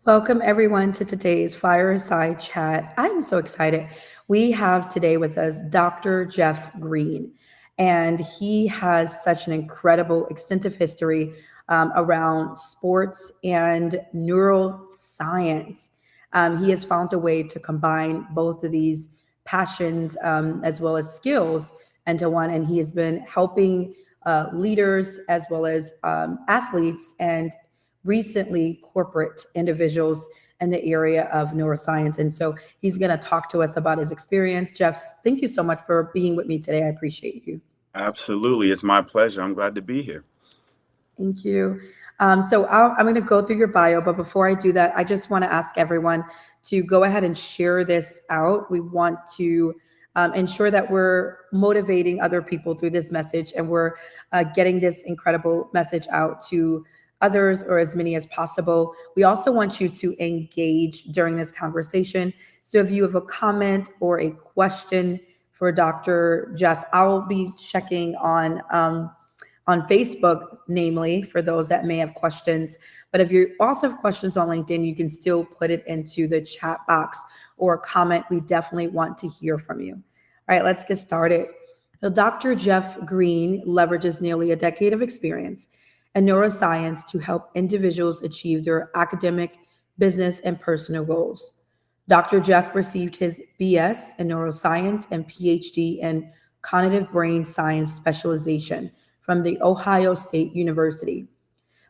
Welcome, everyone, to today's Fireside Chat. I'm so excited. We have today with us Dr. Geoff Green, and he has such an incredible, extensive history around sports and neuroscience. He has found a way to combine both of these passions as well as skills into one, and he has been helping leaders as well as athletes and recently corporate individuals in the area of neuroscience. And so he's going to talk to us about his experience. Jeff, thank you so much for being with me today. I appreciate you. Absolutely. It's my pleasure. I'm glad to be here. Thank you. I'm going to go through your bio, but before I do that, I just want to ask everyone to go ahead and share this out. We want to ensure that we're motivating other people through this message and we're getting this incredible message out to others or as many as possible. We also want you to engage during this conversation. So if you have a comment or a question for Dr. Geoff, I'll be checking on Facebook, namely, for those that may have questions. But if you also have questions on LinkedIn, you can still put it into the chat box or comment. We definitely want to hear from you. All right, let's get started. So Dr. Geoff Green leverages nearly a decade of experience in neuroscience to help individuals achieve their academic, business, and personal goals. Dr. Geoff received his BS in neuroscience and PhD in cognitive brain science specialization from the Ohio State University.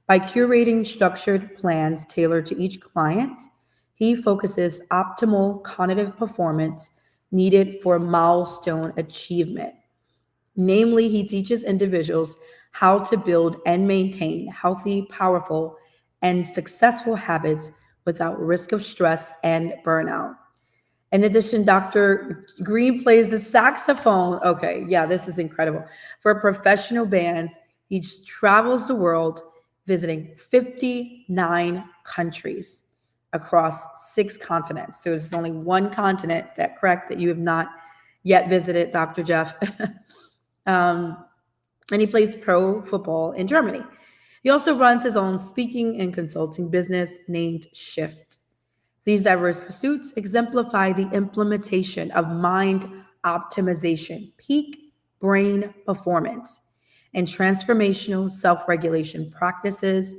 By curating structured plans tailored to each client, he focuses optimal cognitive performance needed for milestone achievement. Namely, he teaches individuals how to build and maintain healthy, powerful, and successful habits without risk of stress and burnout. In addition, Dr. Green plays the saxophone. Okay, yeah, this is incredible. For professional bands, he travels the world visiting 59 countries across 6 continents. So there's only one continent, is that correct, that you have not yet visited, Dr. Geoff? um, and he plays pro football in Germany. He also runs his own speaking and consulting business named Shift. These diverse pursuits exemplify the implementation of mind optimization, peak brain performance, and transformational self regulation practices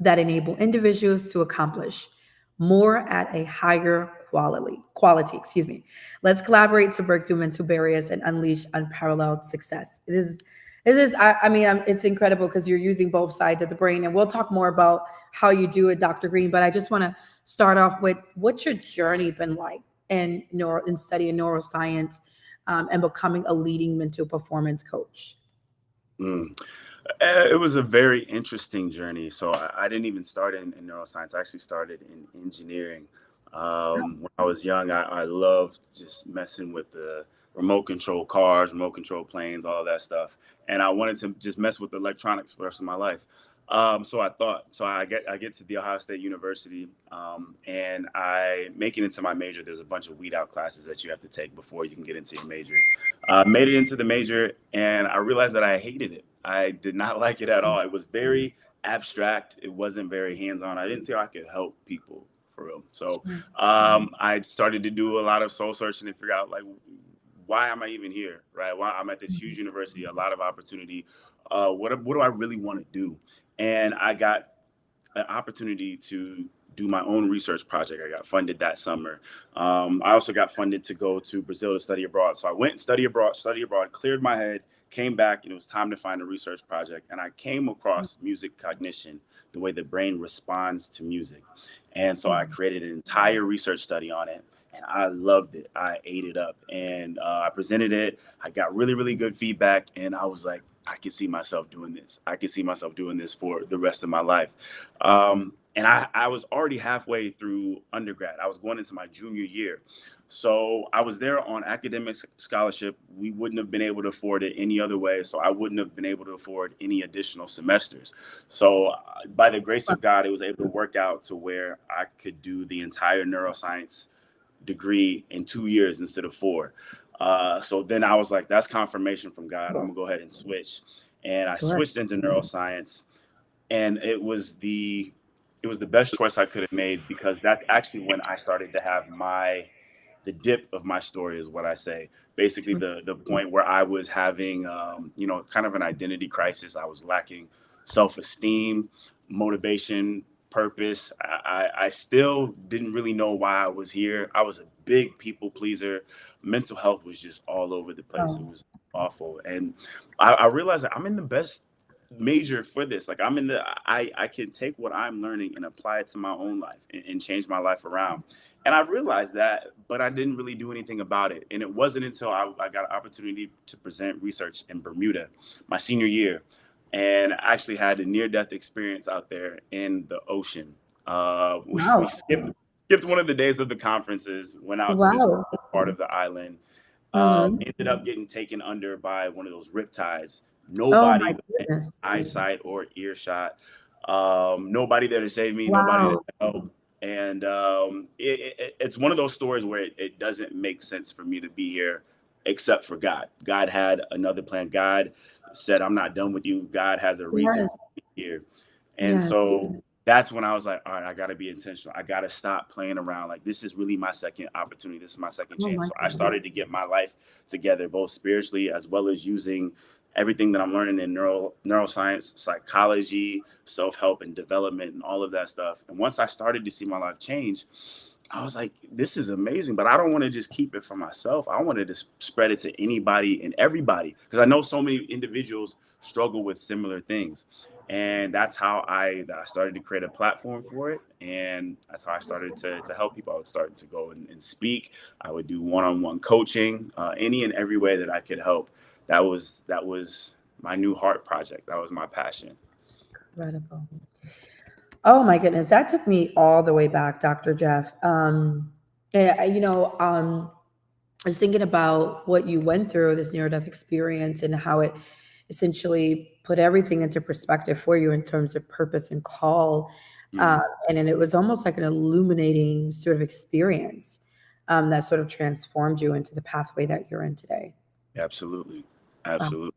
that enable individuals to accomplish more at a higher quality. Excuse me. Let's collaborate to break through mental barriers and unleash unparalleled success. It's incredible because you're using both sides of the brain, and we'll talk more about how you do it, Dr. Green. But I just want to start off with what's your journey been like in studying neuroscience and becoming a leading mental performance coach? Mm. It was a very interesting journey. So I didn't even start in neuroscience. I actually started in engineering. When I was young, I loved just messing with the remote control cars, remote control planes, all of that stuff. And I wanted to just mess with electronics for the rest of my life. So I get to the Ohio State University, and I make it into my major. There's a bunch of weed out classes that you have to take before you can get into your major. Made it into the major, and I realized that I hated it. I did not like it at all. It was very abstract. It wasn't very hands-on. I didn't see how I could help people for real. So I started to do a lot of soul searching and figure out like why am I even here, right? Why I'm at this huge university, a lot of opportunity. What do I really want to do? And I got an opportunity to do my own research project. I got funded that summer. I also got funded to go to Brazil to study abroad. So I went and study abroad, cleared my head, came back, and it was time to find a research project. And I came across music cognition, the way the brain responds to music. And so I created an entire research study on it. And I loved it. I ate it up, and I presented it. I got really, really good feedback, and I was like, I can see myself doing this. I can see myself doing this for the rest of my life. And I was already halfway through undergrad. I was going into my junior year. So I was there on academic scholarship. We wouldn't have been able to afford it any other way. So I wouldn't have been able to afford any additional semesters. So by the grace of God, it was able to work out to where I could do the entire neuroscience degree in 2 years instead of 4. So then I was like, that's confirmation from God. I'm gonna go ahead and switch. And I Sure. switched into neuroscience, and it was it was the best choice I could have made, because that's actually when I started to have the dip of my story, is what I say. Basically, the point where I was having, kind of an identity crisis. I was lacking self-esteem, motivation, purpose. I still didn't really know why I was here. I was a big people pleaser. Mental health was just all over the place. It Wow. was awful. And I realized that I'm in the best major for this. Like, I can take what I'm learning and apply it to my own life, and change my life around. And I realized that, but I didn't really do anything about it. And it wasn't until I got an opportunity to present research in Bermuda my senior year, and I actually had a near-death experience out there in the ocean. We Wow. skipped one of the days of the conferences, went out to this Wow. part of the island, Hmm. ended up getting taken under by one of those riptides. Oh my Nobody within goodness. eyesight or earshot. Nobody there to save me. Nobody to Wow. help. And it's one of those stories where it doesn't make sense for me to be here, except for God. God had another plan. God said, "I'm not done with you." God has a reason Yes. for me here. And Yes. so that's when I was like, all right, I got to be intentional. I got to stop playing around. Like, this is really my second opportunity. This is my second Oh chance. my So I goodness. started to get my life together, both spiritually, as well as using everything that I'm learning in neuroscience, psychology, self-help and development, and all of that stuff. And once I started to see my life change, I was like, this is amazing, but I don't want to just keep it for myself. I wanted to spread it to anybody and everybody, because I know so many individuals struggle with similar things. And that's how I started to create a platform for it. And that's how I started to help people. I would start to go and speak. I would do one-on-one coaching, any and every way that I could help. That was my new heart project. That was my passion. Incredible. Oh my goodness, that took me all the way back, Dr. Jeff. I was thinking about what you went through, this near-death experience, and how it essentially put everything into perspective for you in terms of purpose and call. Uh, Mm, and then it was almost like an illuminating sort of experience that sort of transformed you into the pathway that you're in today. absolutely. Wow. Absolutely.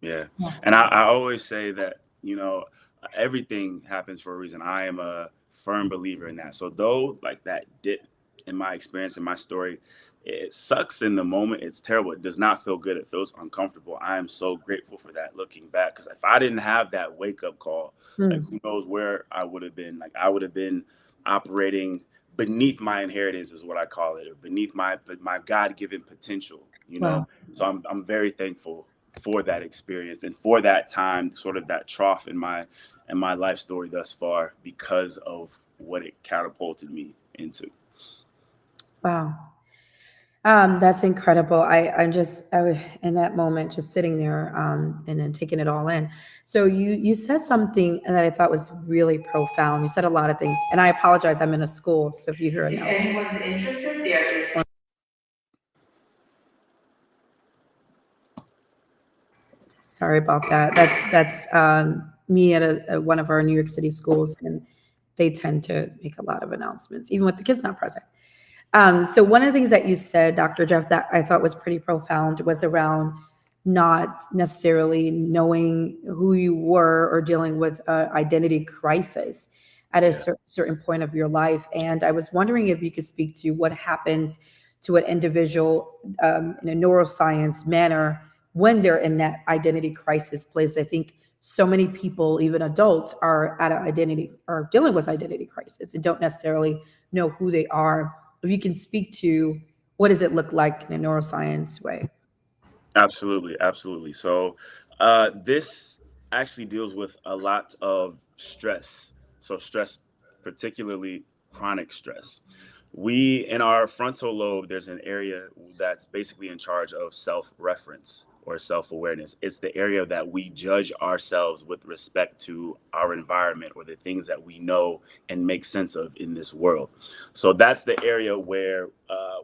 Yeah. Wow. And I always say that, everything happens for a reason. I am a firm believer in that. So though, like, that dip in my experience, in my story, it sucks in the moment. It's terrible. It does not feel good. It feels uncomfortable. I am so grateful for that, looking back. Because if I didn't have that wake up call, like, Hmm. who knows where I would have been. Like, I would have been operating beneath my inheritance, is what I call it, or beneath my God given potential. Wow. So I'm very thankful for that experience, and for that time, sort of that trough in my life story thus far, because of what it catapulted me into. Wow. That's incredible. I was in that moment, just sitting there, and then taking it all in. So you said something that I thought was really profound. You said a lot of things, and I apologize. I'm in a school, so if you hear If announcements, anyone's interested, there is sorry about that. That's me at one of our New York City schools, and they tend to make a lot of announcements, even with the kids not present. So one of the things that you said, Dr. Jeff, that I thought was pretty profound was around not necessarily knowing who you were or dealing with identity crisis at a Yeah, certain point of your life. And I was wondering if you could speak to what happens to an individual in a neuroscience manner when they're in that identity crisis place. I think so many people, even adults, are at an identity or dealing with identity crisis and don't necessarily know who they are. If you can speak to what does it look like in a neuroscience way? absolutely, absolutely. So this actually deals with a lot of stress. So stress, particularly chronic stress. We, in our frontal lobe, there's an area that's basically in charge of self-reference or self-awareness. It's the area that we judge ourselves with respect to our environment, or the things that we know and make sense of in this world. So that's the area where,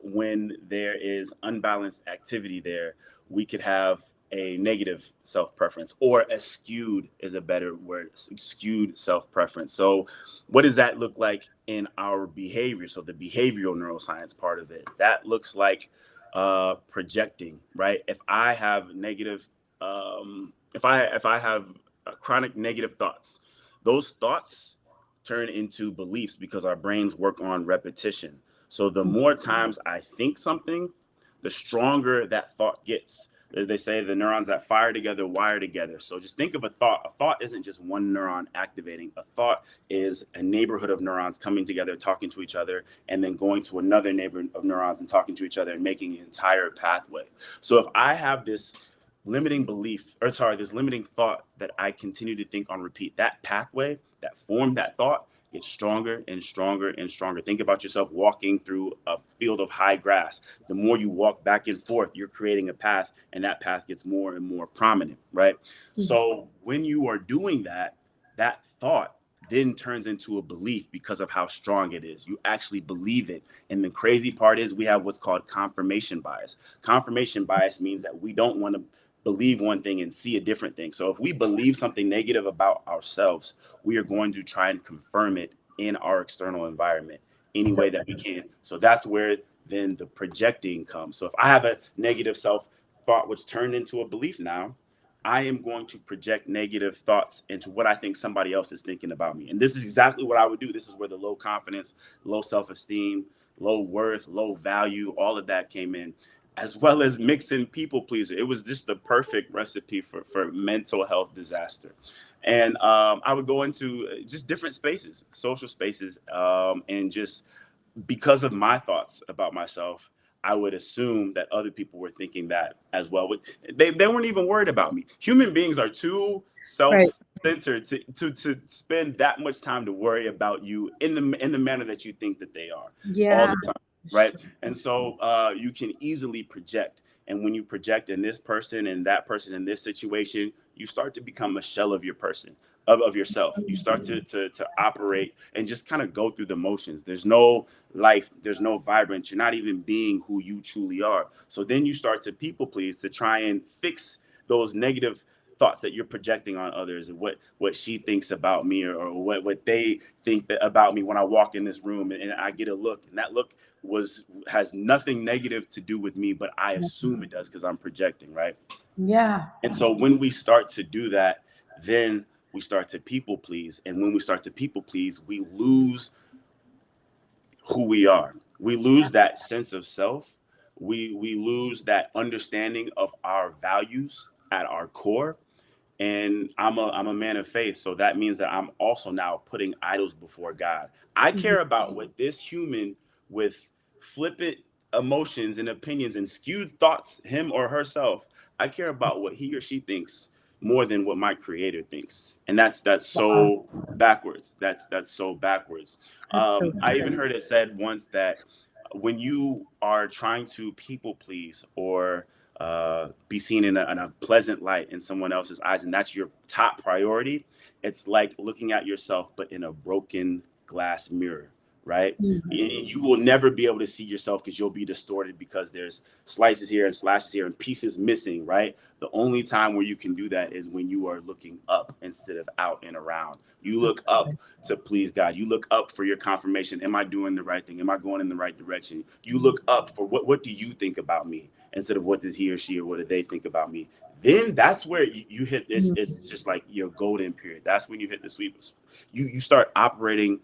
when there is unbalanced activity there, we could have a negative self-preference, or a skewed is a better word, skewed self-preference. So what does that look like in our behavior? So the behavioral neuroscience part of it, that looks like projecting, right? If I have negative, if I have chronic negative thoughts, those thoughts turn into beliefs because our brains work on repetition. So the more times I think something, the stronger that thought gets. They say the neurons that fire together wire together. So just think of a thought. A thought isn't just one neuron activating. A thought is a neighborhood of neurons coming together, talking to each other, and then going to another neighborhood of neurons and talking to each other and making an entire pathway. So if I have this limiting belief, or sorry, this limiting thought that I continue to think on repeat, that pathway that formed that thought gets stronger and stronger and stronger. Think about yourself walking through a field of high grass. The more you walk back and forth, you're creating a path, and that path gets more and more prominent, right? So when you are doing that, that thought then turns into a belief because of how strong it is. You actually believe it. And the crazy part is we have what's called confirmation bias. Confirmation bias means that we don't want to believe one thing and see a different thing. So if we believe something negative about ourselves, we are going to try and confirm it in our external environment any way that we can. So that's where then the projecting comes. So if I have a negative self thought which turned into a belief now, I am going to project negative thoughts into what I think somebody else is thinking about me. And this is exactly what I would do. This is where the low confidence, low self-esteem, low worth, low value, all of that came in, as well as mixing people pleaser. It was just the perfect recipe for mental health disaster. And I would go into just different spaces, social spaces, and just because of my thoughts about myself, I would assume that other people were thinking that as well. They weren't even worried about me. Human beings are too Right. self-centered to spend that much time to worry about you in the manner that you think that they are all Yeah. the time, right? And so you can easily project. And when you project in this person and that person in this situation, you start to become a shell of your person, of yourself. You start to operate and just kind of go through the motions. There's no life, there's no vibrance. You're not even being who you truly are. So then you start to people please to try and fix those negative thoughts that you're projecting on others, and what she thinks about me, or what they think about me when I walk in this room and I get a look, and that look has nothing negative to do with me, but I assume it does because I'm projecting, right? Yeah. And so when we start to do that, then we start to people please. And when we start to people please, we lose who we are. We lose that sense of self. We lose that understanding of our values at our core. And I'm a man of faith, so that means that I'm also now putting idols before God. I care about what this human with flippant emotions and opinions and skewed thoughts, him or herself, I care about what he or she thinks more than what my creator thinks. And that's Wow. so backwards. That's so backwards. That's so I even good. heard it said once that when you are trying to people please or be seen in a pleasant light in someone else's eyes, and that's your top priority, it's like looking at yourself but in a broken glass mirror, right? You will never be able to see yourself because you'll be distorted because there's slices here and slashes here and pieces missing, right? The only time where you can do that is when you are looking up instead of out and around. You That's look up good. to please God. You look up for your confirmation. Am I doing the right thing? Am I going in the right direction? You look up for what do you think about me instead of what does he or she or what do they think about me? Then that's where you hit this. It's just like your golden period. That's when you hit the sweep. You start operating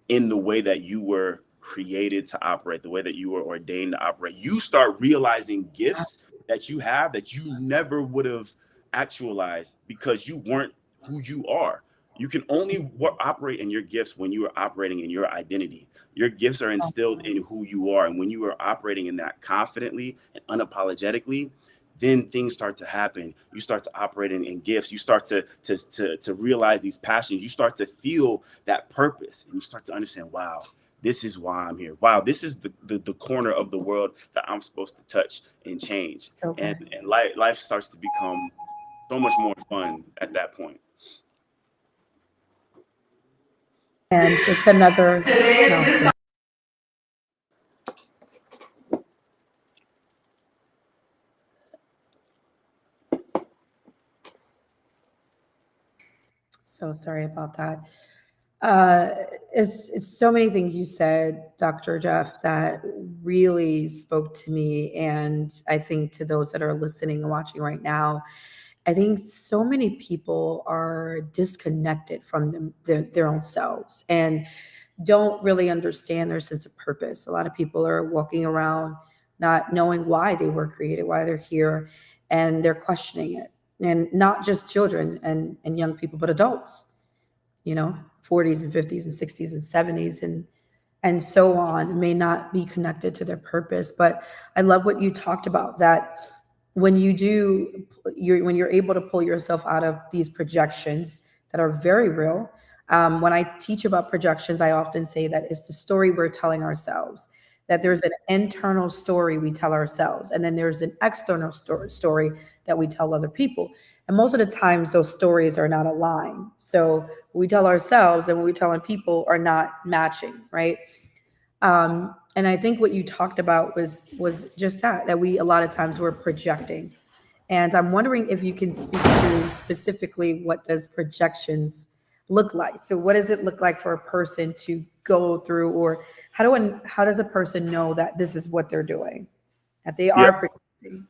in the way that you were created to operate, the way that you were ordained to operate. You start realizing gifts that you have that you never would have actualized because you weren't who you are. You can only operate in your gifts when you are operating in your identity. Your gifts are instilled in who you are. And when you are operating in that confidently and unapologetically, then things start to happen. You start to operate in gifts. You start to realize these passions. You start to feel that purpose, and you start to understand, wow, this is why I'm here. Wow, this is the corner of the world that I'm supposed to touch and change. So And good. and life starts to become so much more fun at that point. And it's another announcement. So sorry about that. Uh, it's so many things you said, Dr. Jeff, that really spoke to me, and I think to those that are listening and watching right now. I think so many people are disconnected from their own selves and don't really understand their sense of purpose. A lot of people are walking around not knowing why they were created, why they're here, and they're questioning it. And not just children and young people, but adults, 40s and 50s and 60s and 70s and so on, may not be connected to their purpose. But I love what you talked about, that when when you're able to pull yourself out of these projections that are very real. When I teach about projections, I often say that it's the story we're telling ourselves, that there's an internal story we tell ourselves, and then there's an external story that we tell other people. And most of the times those stories are not aligned. So we tell ourselves and what we telling people are not matching, right? And I think what you talked about was just that we a lot of times we're projecting. And I'm wondering if you can speak to specifically what does projections look like. So what does it look like for a person to go through, or how does a person know that this is what they're doing, that they Yeah, are projecting?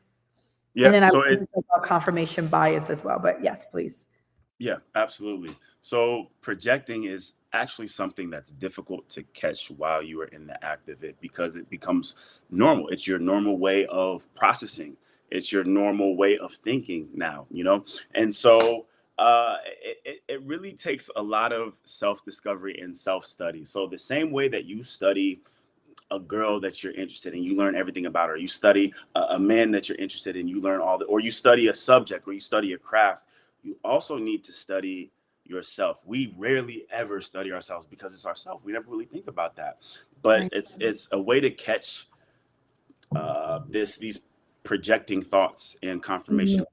And yeah. then I So want to talk about confirmation bias as well. But yes, please. yeah, absolutely. So projecting is actually something that's difficult to catch while you are in the act of it because it becomes normal. It's your normal way of processing. It's your normal way of thinking now, And so it really takes a lot of self-discovery and self-study. So the same way that you study a girl that you're interested in, you learn everything about her. You study a man that you're interested in, you learn or you study a subject or you study a craft. You also need to study yourself. We rarely ever study ourselves because it's ourselves. We never really think about that. But Right. it's a way to catch these projecting thoughts and Mhm. confirmation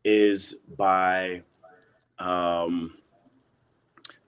is by um,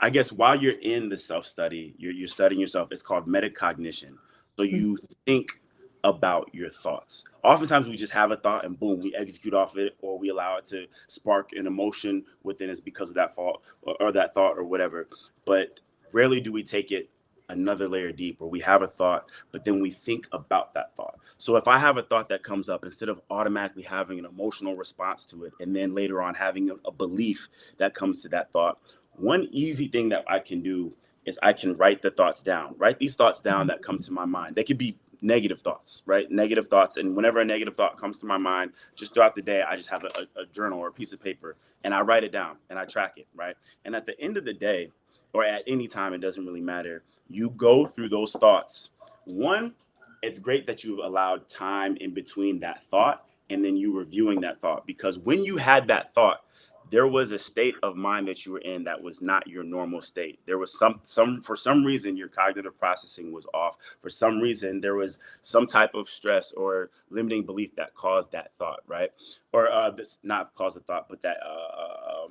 I guess while you're in the self study, you're studying yourself. It's called metacognition. So you think about your thoughts. Oftentimes we just have a thought and boom, we execute off it, or we allow it to spark an emotion within us because of that thought or that thought or whatever. But rarely do we take it another layer deeper. We have a thought, but then we think about that thought. So if I have a thought that comes up, instead of automatically having an emotional response to it, and then later on having a belief that comes to that thought, one easy thing that I can do is I can write the thoughts down, write these thoughts down that come to my mind. They could be negative thoughts, right? Negative thoughts. And whenever a negative thought comes to my mind, just throughout the day, I just have a journal or a piece of paper and I write it down and I track it, right? And at the end of the day, or at any time, it doesn't really matter. You go through those thoughts. One, it's great that you've allowed time in between that thought and then you reviewing that thought, because when you had that thought, there was a state of mind that you were in that was not your normal state. There was some for some reason your cognitive processing was off. For some reason there was some type of stress or limiting belief that caused that thought, right? Or this not caused the thought, but that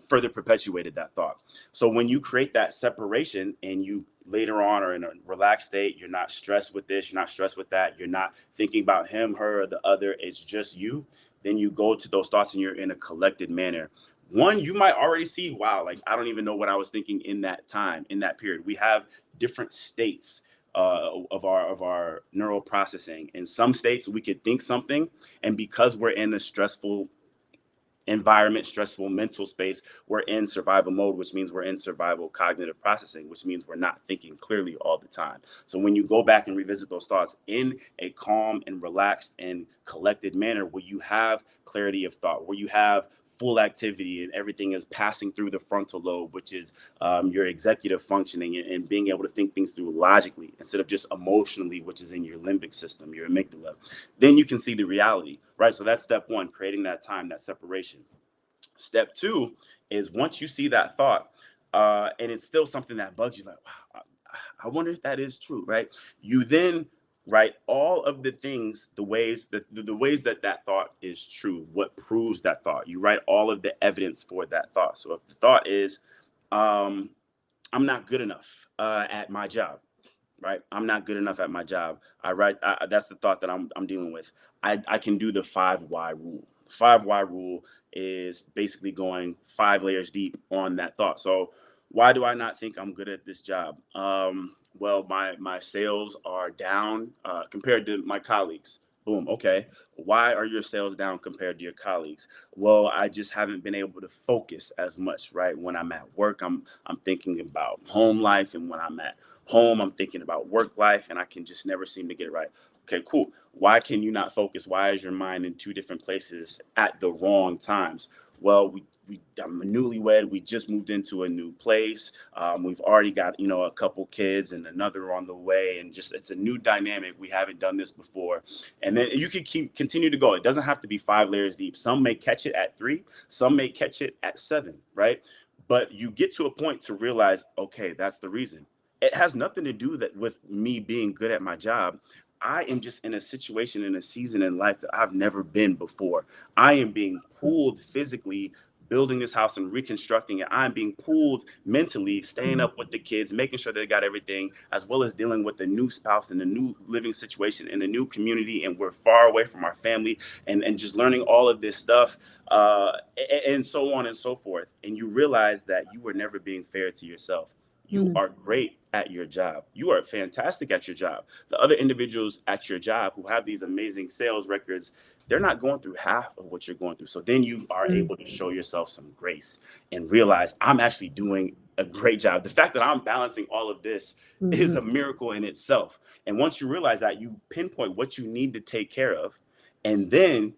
further perpetuated that thought. So when you create that separation and you later on are in a relaxed state, you're not stressed with this, you're not stressed with that, you're not thinking about him, her, or the other, it's just you. Then you go to those thoughts and you're in a collected manner. One, you might already see, wow, like I don't even know what I was thinking in that time, in that period. We have different states of our neural processing. In some states, we could think something, and because we're in a stressful environment, stressful mental space, we're in survival mode, which means we're in survival cognitive processing, which means we're not thinking clearly all the time. So when you go back and revisit those thoughts in a calm and relaxed and collected manner, where you have clarity of thought, where you have full activity and everything is passing through the frontal lobe, which is your executive functioning and being able to think things through logically instead of just emotionally, which is in your limbic system, your amygdala, then you can see the reality, right? So that's step one, creating that time, that separation. Step two is once you see that thought, and it's still something that bugs you, like, wow, I wonder if that is true, right? You then write all of the things, the ways that that thought is true, what proves that thought. You write all of the evidence for that thought. So if the thought is, um, I'm not good enough at my job, right? I'm not good enough at my job. That's the thought that I'm dealing with. I can do the 5 why rule. 5 why rule is basically going 5 layers deep on that thought. So why do I not think I'm good at this job? Well, my sales are down compared to my colleagues. Boom. Okay. Why are your sales down compared to your colleagues? Well, I just haven't been able to focus as much, right? When I'm at work, I'm thinking about home life, and when I'm at home, I'm thinking about work life, and I can just never seem to get it right. Okay, cool. Why can you not focus? Why is your mind in two different places at the wrong times? Well, I'm a newlywed. We just moved into a new place. We've already got, a couple kids and another on the way, and just it's a new dynamic. We haven't done this before, and then you can continue to go. It doesn't have to be 5 layers deep. Some may catch it at 3, some may catch it at 7, right? But you get to a point to realize, okay, that's the reason. It has nothing to do that with me being good at my job. I am just in a situation, in a season in life that I've never been before. I am being pulled physically, building this house and reconstructing it. I'm being pulled mentally, staying Mhm. up with the kids, making sure they got everything, as well as dealing with the new spouse and the new living situation in the new community. And we're far away from our family, and just learning all of this stuff, and so on and so forth. And you realize that you were never being fair to yourself. You Mhm. are great at your job. You are fantastic at your job. The other individuals at your job who have these amazing sales records, they're not going through half of what you're going through. So then you are able to show yourself some grace and realize I'm actually doing a great job. The fact that I'm balancing all of this is Mhm. a miracle in itself. And once you realize that, you pinpoint what you need to take care of, and then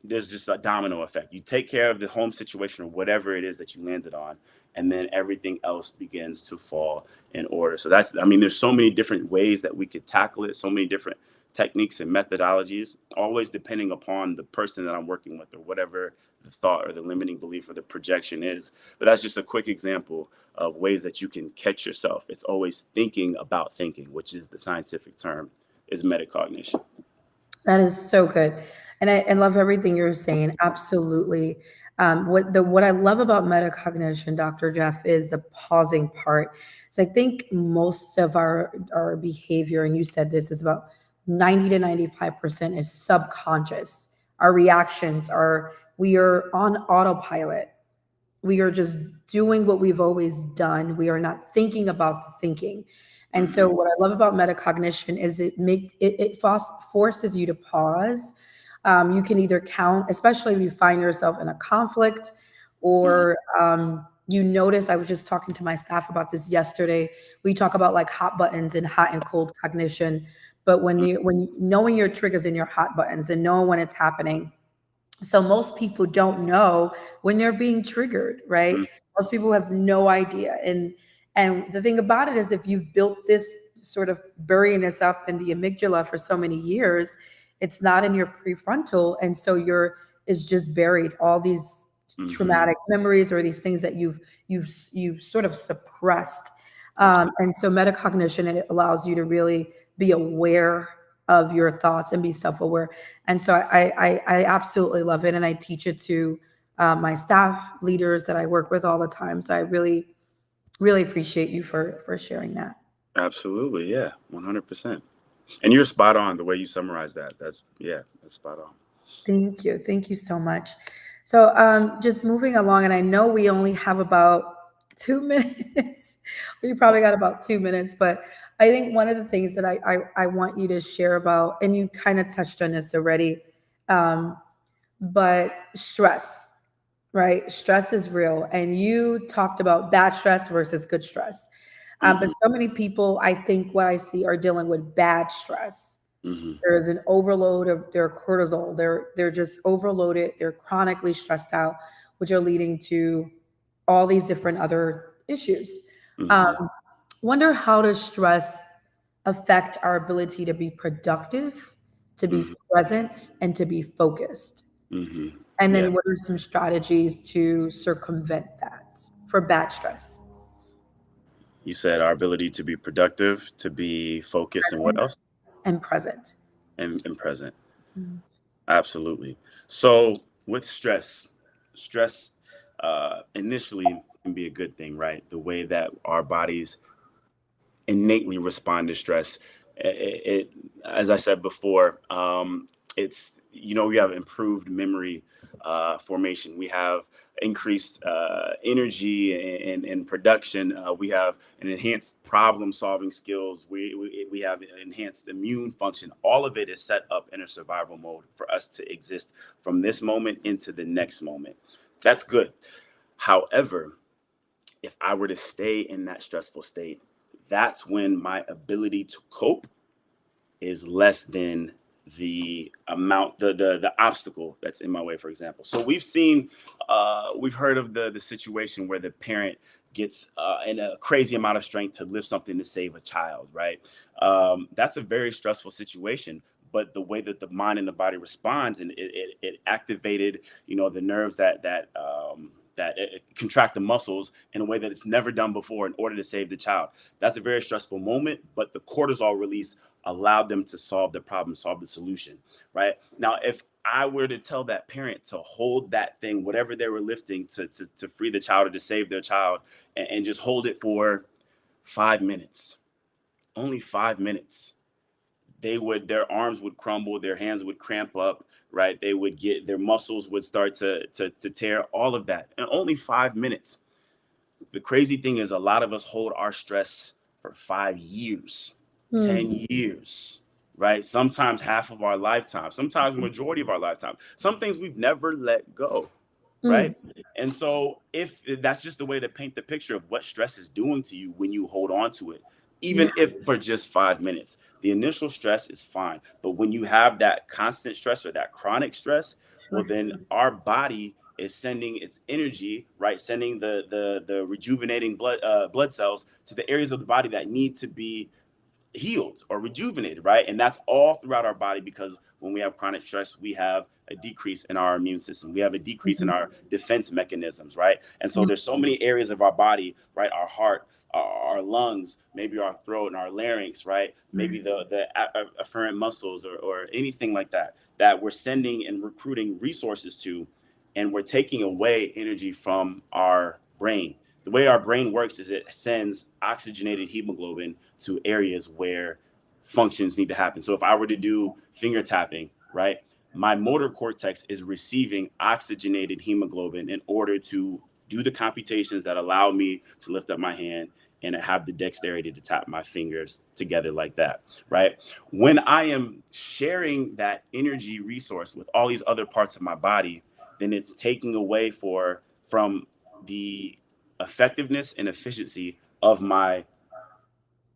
there's just a domino effect. You take care of the home situation or whatever it is that you landed on, and then everything else begins to fall in order. So I mean, there's so many different ways that we could tackle it, so many different techniques and methodologies, always depending upon the person that I'm working with or whatever the thought or the limiting belief or the projection is. But that's just a quick example of ways that you can catch yourself. It's always thinking about thinking, which is the scientific term, is metacognition. That is so good. And I love everything you're saying. Absolutely. What I love about metacognition, Dr. Jeff, is the pausing part. So I think most of our behavior, and you said this, is about 90 to 95% is subconscious. Our reactions are we are on autopilot. We are just doing what we've always done. We are not thinking about the thinking. And so Hmm. what I love about metacognition is it forces you to pause. You can either count, especially if you find yourself in a conflict, Hmm. or you notice. I was just talking to my staff about this yesterday. We talk about like hot buttons and hot and cold cognition, but knowing your triggers in your hot buttons and knowing when it's happening, so most people don't know when they're being triggered, right? Hmm. Most people have no idea. And the thing about it is if you've built this sort of burying this up in the amygdala for so many years, it's not in your prefrontal. And so is just buried all these Hmm. traumatic memories or these things that you've sort of suppressed. Absolutely. And so metacognition, it allows you to really be aware of your thoughts and be self-aware. And so I absolutely love it, and I teach it to my staff leaders that I work with all the time. So I really appreciate you for sharing that. Absolutely. Yeah. 100%. And you're spot on the way you summarize that. That's spot on. Thank you so much. So just moving along, and I know we only have about 2 minutes. We probably got about 2 minutes, but I think one of the things that I want you to share about, and you kind of touched on this already, um, but stress. Right? Stress is real. And you talked about bad stress versus good stress. But Hmm. so many people, I think what I see are dealing with bad stress. Hmm. There's an overload of their cortisol. They're just overloaded. They're chronically stressed out, which are leading to all these different other issues. Um, Hmm. wonder how does stress affect our ability to be productive, to be Hmm. present, and to be focused? Hmm. And Yeah. then what are some strategies to circumvent that for bad stress? You said our ability to be productive, to be focused, and what Present else? and present. And present. Mm. Absolutely. So with stress initially can be a good thing, right? The way that our bodies innately respond to stress. As I said before, it's, we have improved memory formation. We have increased energy and production. We have an enhanced problem solving skills. We have enhanced immune function. All of it is set up in a survival mode for us to exist from this moment into the next moment. That's good. However, if I were to stay in that stressful state, that's when my ability to cope is less than the amount, the obstacle that's in my way, for example. So we've heard of the situation where the parent gets in a crazy amount of strength to lift something to save a child, right? That's a very stressful situation. But the way that the mind and the body responds, and it activated, the nerves that contract the muscles in a way that it's never done before in order to save the child. That's a very stressful moment, but the cortisol release allowed them to solve the problem, solve the solution, right? Now, if I were to tell that parent to hold that thing, whatever they were lifting to free the child or to save their child, and just hold it for 5 minutes, only 5 minutes, their arms would crumble, their hands would cramp up, right? Their muscles would start to tear, all of that in only 5 minutes. The crazy thing is, a lot of us hold our stress for 5 years, Mm. 10 years, right? Sometimes half of our lifetime, sometimes majority of our lifetime. Some things we've never let go, Mm. right? And so if that's just the way to paint the picture of what stress is doing to you when you hold on to it, Yeah, even if for just 5 minutes. The initial stress is fine, but when you have that constant stress or that chronic stress, well, sure. then our body is sending its energy, right? Sending the rejuvenating blood cells to the areas of the body that need to be healed or rejuvenated, right? And that's all throughout our body, because when we have chronic stress, we have a decrease in our immune system. We have a decrease in Mhm. our defense mechanisms, right? And so Yeah. there's so many areas of our body, right? Our heart, our lungs, maybe our throat and our larynx, right? Maybe Right. the afferent muscles, or anything like that, that we're sending and recruiting resources to, and we're taking away energy from our brain. The way our brain works is it sends oxygenated hemoglobin to areas where functions need to happen. So if I were to do finger tapping, right, my motor cortex is receiving oxygenated hemoglobin in order to do the computations that allow me to lift up my hand and have the dexterity to tap my fingers together like that, right? When I am sharing that energy resource with all these other parts of my body, then it's taking away from the effectiveness and efficiency of my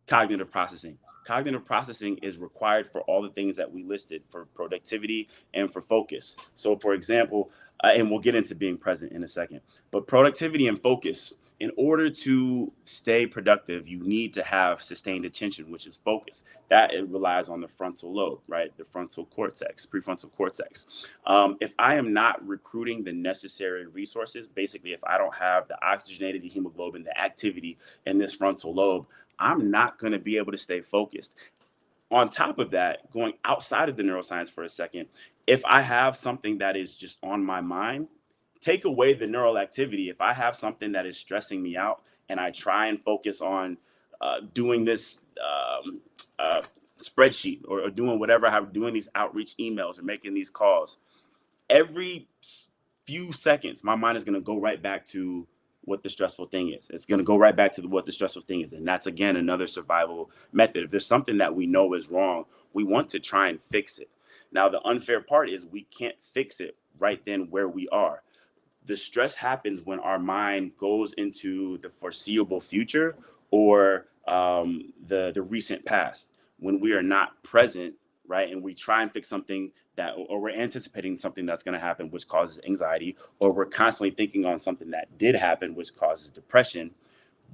cognitive processing. Cognitive processing is required for all the things that we listed, for productivity and for focus. So, for example, and we'll get into being present in a second, but productivity and focus, in order to stay productive, you need to have sustained attention, which is focus. That it relies on the frontal lobe, right? The frontal cortex, prefrontal cortex. If I am not recruiting the necessary resources, basically, if I don't have the oxygenated hemoglobin, the activity in this frontal lobe, I'm not going to be able to stay focused. On top of that, going outside of the neuroscience for a second, if I have something that is just on my mind, take away the neural activity. If I have something that is stressing me out and I try and focus on doing this uh, spreadsheet, or doing whatever I have, doing these outreach emails or making these calls, every few seconds, my mind is going to go right back to what the stressful thing is. It's going to go right back to what the stressful thing is. And that's, again, another survival method. If there's something that we know is wrong, we want to try and fix it. Now, the unfair part is we can't fix it right then where we are. The stress happens when our mind goes into the foreseeable future, or the recent past, when we are not present, right? And we try and fix something that, or we're anticipating something that's going to happen, which causes anxiety, or we're constantly thinking on something that did happen, which causes depression.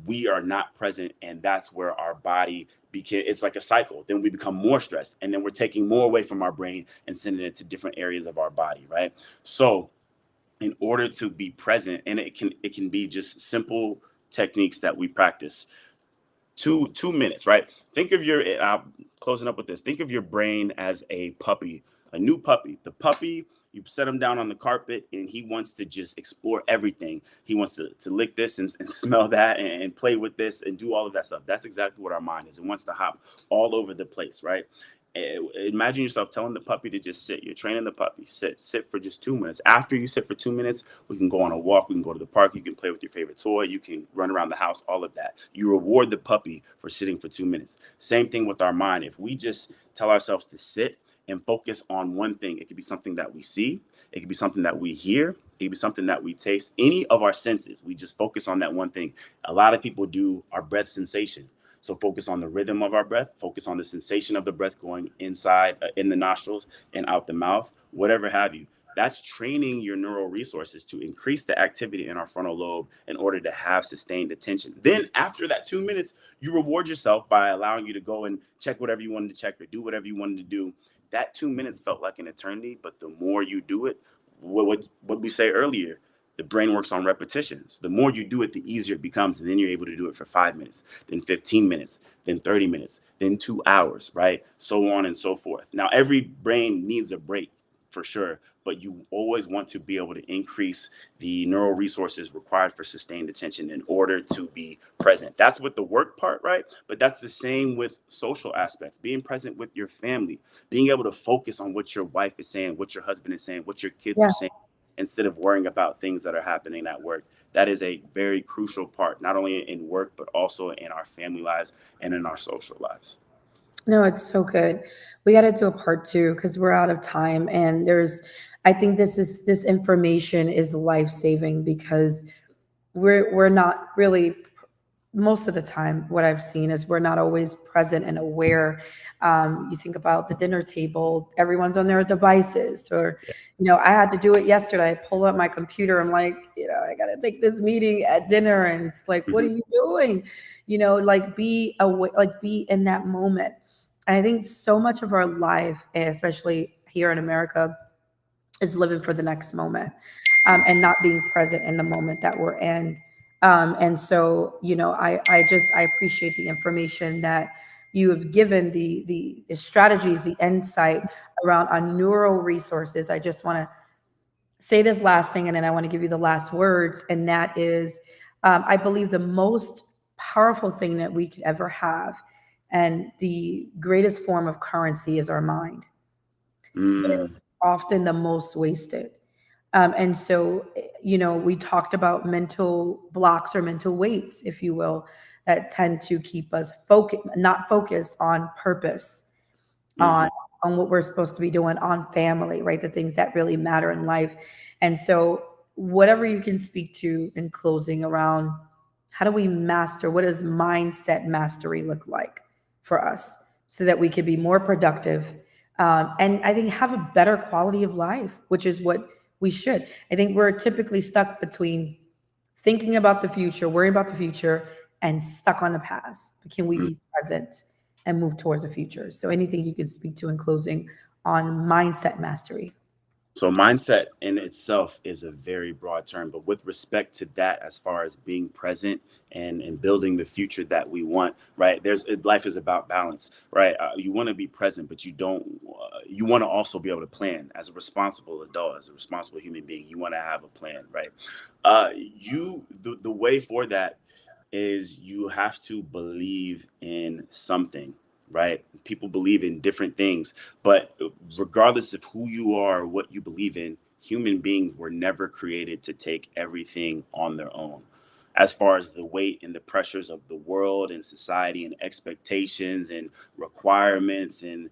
We are not present, and that's where our body it's like a cycle. Then we become more stressed, and then we're taking more away from our brain and sending it to different areas of our body, right? So in order to be present, and it can be just simple techniques that we practice. 2 minutes, right? Think of closing up with this. Think of your brain as a puppy, a new puppy. The puppy, you set him down on the carpet and he wants to just explore everything. He wants to lick this and smell that, and play with this and do all of that stuff. That's exactly what our mind is. It wants to hop all over the place, right? Imagine yourself telling the puppy to just sit. You're training the puppy, sit for just 2 minutes. After you sit for 2 minutes, we can go on a walk, we can go to the park, you can play with your favorite toy, you can run around the house, all of that. You reward the puppy for sitting for 2 minutes. Same thing with our mind. If we just tell ourselves to sit and focus on one thing, it could be something that we see, it could be something that we hear, it could be something that we taste, any of our senses. We just focus on that one thing. A lot of people do our breath sensation. So focus on the rhythm of our breath, focus on the sensation of the breath going inside, in the nostrils and out the mouth, whatever have you. That's training your neural resources to increase the activity in our frontal lobe in order to have sustained attention. Then after that 2 minutes, you reward yourself by allowing you to go and check whatever you wanted to check or do whatever you wanted to do. That 2 minutes felt like an eternity, but the more you do it, what we say earlier, the brain works on repetitions. The more you do it, the easier it becomes. And then you're able to do it for 5 minutes, then 15 minutes, then 30 minutes, then 2 hours, right? So on and so forth. Now, every brain needs a break for sure, but you always want to be able to increase the neural resources required for sustained attention in order to be present. That's with the work part, right? But that's the same with social aspects, being present with your family, being able to focus on what your wife is saying, what your husband is saying, what your kids Yeah. are saying, instead of worrying about things that are happening at work. That is a very crucial part, not only in work, but also in our family lives and in our social lives. No, it's so good. We got to do a part two because we're out of time. And I think this information is life saving because we're not really, most of the time, what I've seen is we're not always present and aware. You think about the dinner table, everyone's on their devices, or, I had to do it yesterday. I pulled up my computer. I'm like, I got to take this meeting at dinner. And it's like, what are Mhm. you doing? Like be away, like be in that moment. And I think so much of our life, especially here in America, is living for the next moment, and not being present in the moment that we're in. And so, I appreciate the information that you have given, the strategies, the insight around our neural resources. I just want to say this last thing, and then I want to give you the last words. And that is, I believe the most powerful thing that we could ever have, and the greatest form of currency, is our mind, but it's Mm. often the most wasted. And so, we talked about mental blocks or mental weights, if you will, that tend to keep us not focused on purpose, on Mhm. what we're supposed to be doing, on family, right? The things that really matter in life. And so, whatever you can speak to in closing around, how do we master, what does mindset mastery look like for us so that we can be more productive, and I think have a better quality of life, which is what we should. I think we're typically stuck between thinking about the future, worrying about the future, and stuck on the past. But can we Mm. be present and move towards the future? So, anything you can speak to in closing on mindset mastery? So mindset in itself is a very broad term, but with respect to that, as far as being present and building the future that we want, right? Life is about balance, right? You want to be present, but you don't. You want to also be able to plan as a responsible adult, as a responsible human being. You want to have a plan, right? The way for that is you have to believe in something, right? People believe in different things, but regardless of who you are or what you believe in, human beings were never created to take everything on their own. As far as the weight and the pressures of the world and society and expectations and requirements and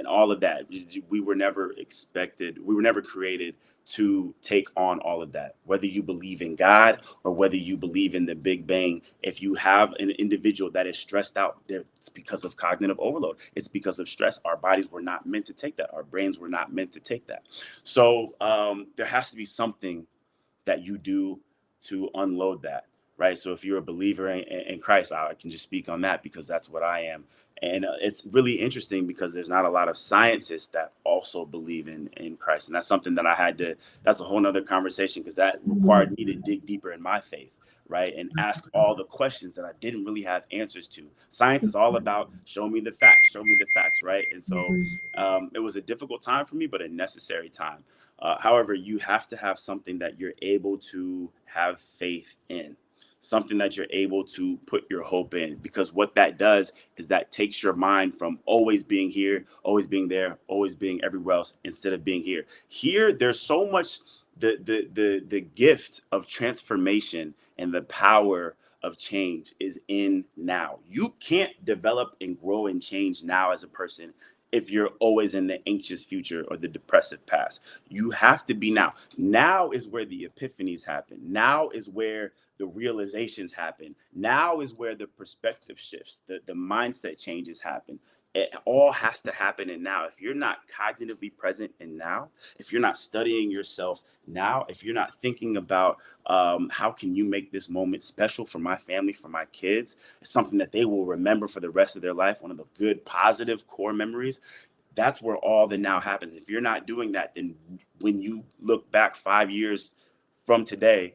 all of that, we were never created to take on all of that. Whether you believe in God or whether you believe in the Big Bang, if you have an individual that is stressed out, it's because of cognitive overload. It's because of stress. Our bodies were not meant to take that. Our brains were not meant to take that. So there has to be something that you do to unload that, right? So if you're a believer in Christ, I can just speak on that because that's what I am. And it's really interesting because there's not a lot of scientists that also believe in Christ. And that's something that that's a whole nother conversation because that Mhm. required me to dig deeper in my faith, right? And ask all the questions that I didn't really have answers to. Science is all about show me the facts, right? And so Mhm. it was a difficult time for me, but a necessary time. However, you have to have something that you're able to have faith in, something that you're able to put your hope in. Because what that does is that takes your mind from always being here, always being there, always being everywhere else instead of being here. Here, there's so much the gift of transformation and the power of change is in now. You can't develop and grow and change now as a person if you're always in the anxious future or the depressive past. You have to be now. Now is where the epiphanies happen. Now is where the realizations happen. Now is where the perspective shifts, the mindset changes happen. It all has to happen in now. If you're not cognitively present in now, if you're not studying yourself now, if you're not thinking about how can you make this moment special for my family, for my kids, it's something that they will remember for the rest of their life, one of the good, positive core memories. That's where all the now happens. If you're not doing that, then when you look back 5 years from today,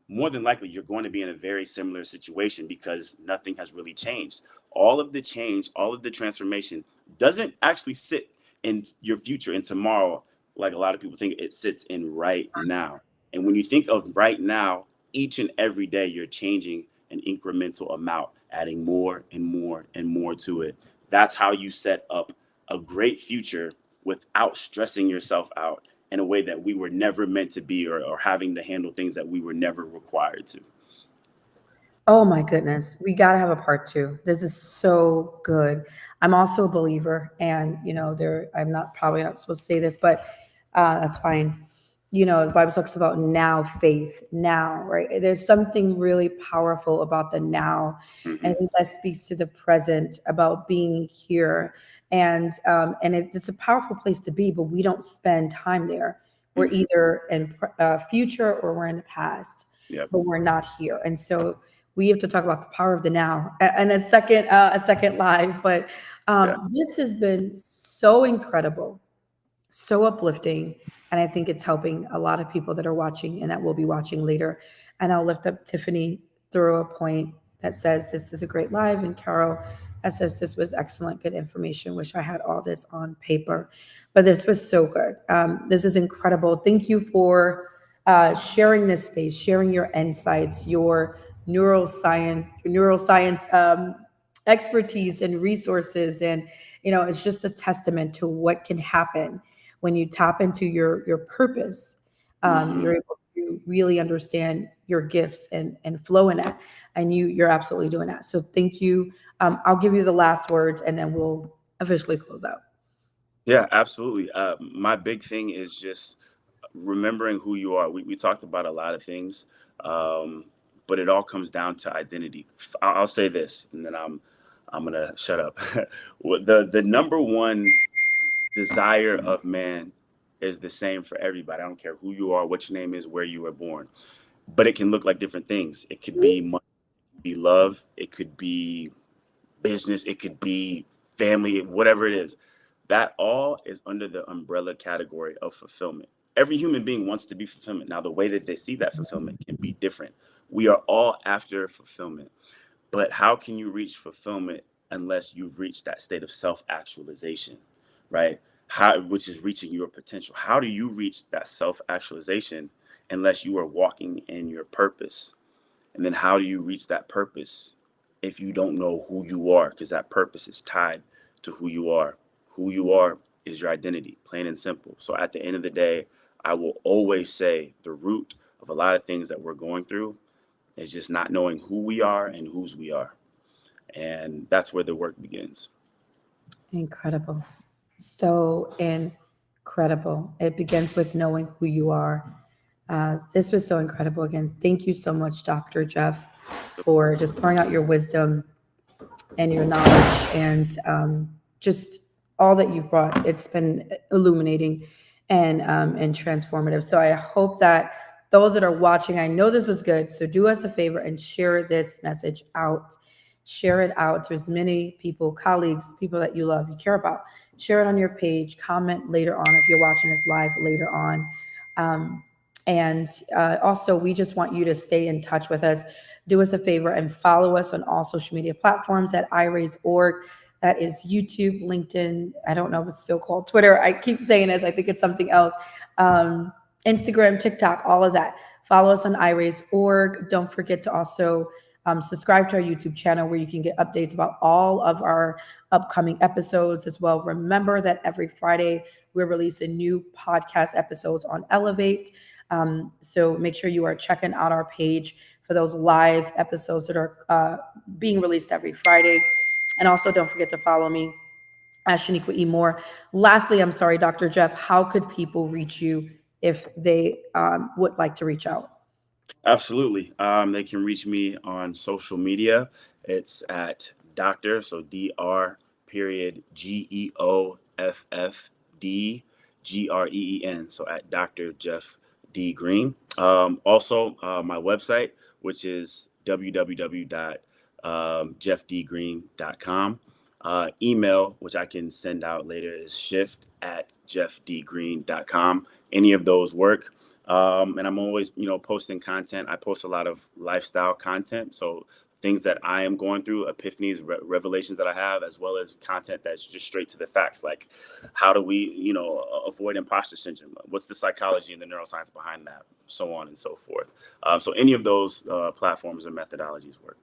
more than likely you're going to be in a very similar situation because nothing has really changed. All of the change, all of the transformation doesn't actually sit in your future and tomorrow like a lot of people think. It sits in right now. And when you think of right now, each and every day you're changing an incremental amount, adding more and more and more to it. That's how you set up a great future without stressing yourself out in a way that we were never meant to be, or having to handle things that we were never required to. Oh my goodness. We got to have a part two. This is so good. I'm also a believer, and I'm not probably not supposed to say this, but that's fine. The Bible talks about now faith, now, right? There's something really powerful about the now. And I Hmm. think that speaks to the present, about being here. And it's a powerful place to be, but we don't spend time there. We're Hmm. either in future or we're in the past, Yep. but we're not here. And so we have to talk about the power of the now and a second live. But Yeah. this has been so incredible, so uplifting, and I think it's helping a lot of people that are watching and that will be watching later. And I'll lift up Tiffany through a point that says this is a great live, and Carol that says this was excellent, good information. Wish I had all this on paper, but this was so good. This is incredible. Thank you for sharing this space, sharing your insights, your neuroscience expertise and resources. And it's just a testament to what can happen when you tap into your purpose. You're Hmm. able to really understand your gifts and flow in it, and you're absolutely doing that. So thank you. I'll give you the last words, and then we'll officially close out. Yeah, absolutely. My big thing is just remembering who you are. We talked about a lot of things, um, but it all comes down to identity. I'll say this, and then I'm gonna shut up. The number one desire of man is the same for everybody. I don't care who you are, what your name is, where you were born, but it can look like different things. It could be money, it could be love, it could be business, it could be family, whatever it is. That all is under the umbrella category of fulfillment. Every human being wants to be fulfillment. Now, the way that they see that fulfillment can be different. We are all after fulfillment, but how can you reach fulfillment unless you've reached that state of self-actualization, right? Which is reaching your potential. How do you reach that self-actualization unless you are walking in your purpose? And then how do you reach that purpose if you don't know who you are? Because that purpose is tied to who you are. Who you are is your identity, plain and simple. So at the end of the day, I will always say the root of a lot of things that we're going through is just not knowing who we are and whose we are. And that's where the work begins. Incredible. So incredible. It begins with knowing who you are. This was so incredible. Again, thank you so much, Dr. Geoff, for just pouring out your wisdom and your knowledge, and just all that you've brought. It's been illuminating and transformative. So I hope that those that are watching, I know this was good. So do us a favor and share this message out. Share it out to as many people, colleagues, people that you love, you care about. Share it on your page. Comment later on if you're watching this live later on. And also, we just want you to stay in touch with us. Do us a favor and follow us on all social media platforms at iRaise.org. That is YouTube, LinkedIn. I don't know if it's still called Twitter. I keep saying this. I think it's something else. Um, Instagram, TikTok, all of that. Follow us on iRaise.org. Don't forget to also subscribe to our YouTube channel where you can get updates about all of our upcoming episodes as well. Remember that every Friday we're releasing new podcast episodes on Elevate. So make sure you are checking out our page for those live episodes that are being released every Friday. And also don't forget to follow me at Shaniqua E. Moore. Lastly, I'm sorry, Dr. Geoff, how could people reach you if they would like to reach out? Absolutely. They can reach me on social media. It's at Dr. So Dr. period GeoffDGreen. So at Dr. Geoff D. Green. Also, my website, which is www.geoffdgreen.com. Email, which I can send out later, is shift@geoffdgreen.com. Any of those work. And I'm always, posting content. I post a lot of lifestyle content. So things that I am going through, epiphanies, revelations that I have, as well as content that's just straight to the facts. Like, how do we, avoid imposter syndrome? What's the psychology and the neuroscience behind that? So on and so forth. So any of those platforms or methodologies work.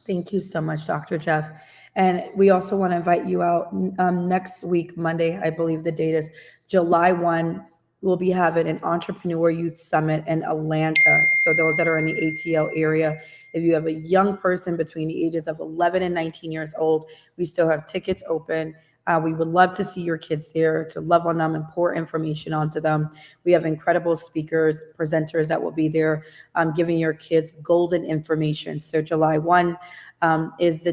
Thank you so much, Dr. Geoff. And we also want to invite you out next week, Monday, I believe the date is July 1. We'll be having an Entrepreneur Youth Summit in Atlanta. So those that are in the ATL area, if you have a young person between the ages of 11 and 19 years old, we still have tickets open. We would love to see your kids there, to love on them and pour information onto them. We have incredible speakers, presenters that will be there giving your kids golden information. So July 1 is the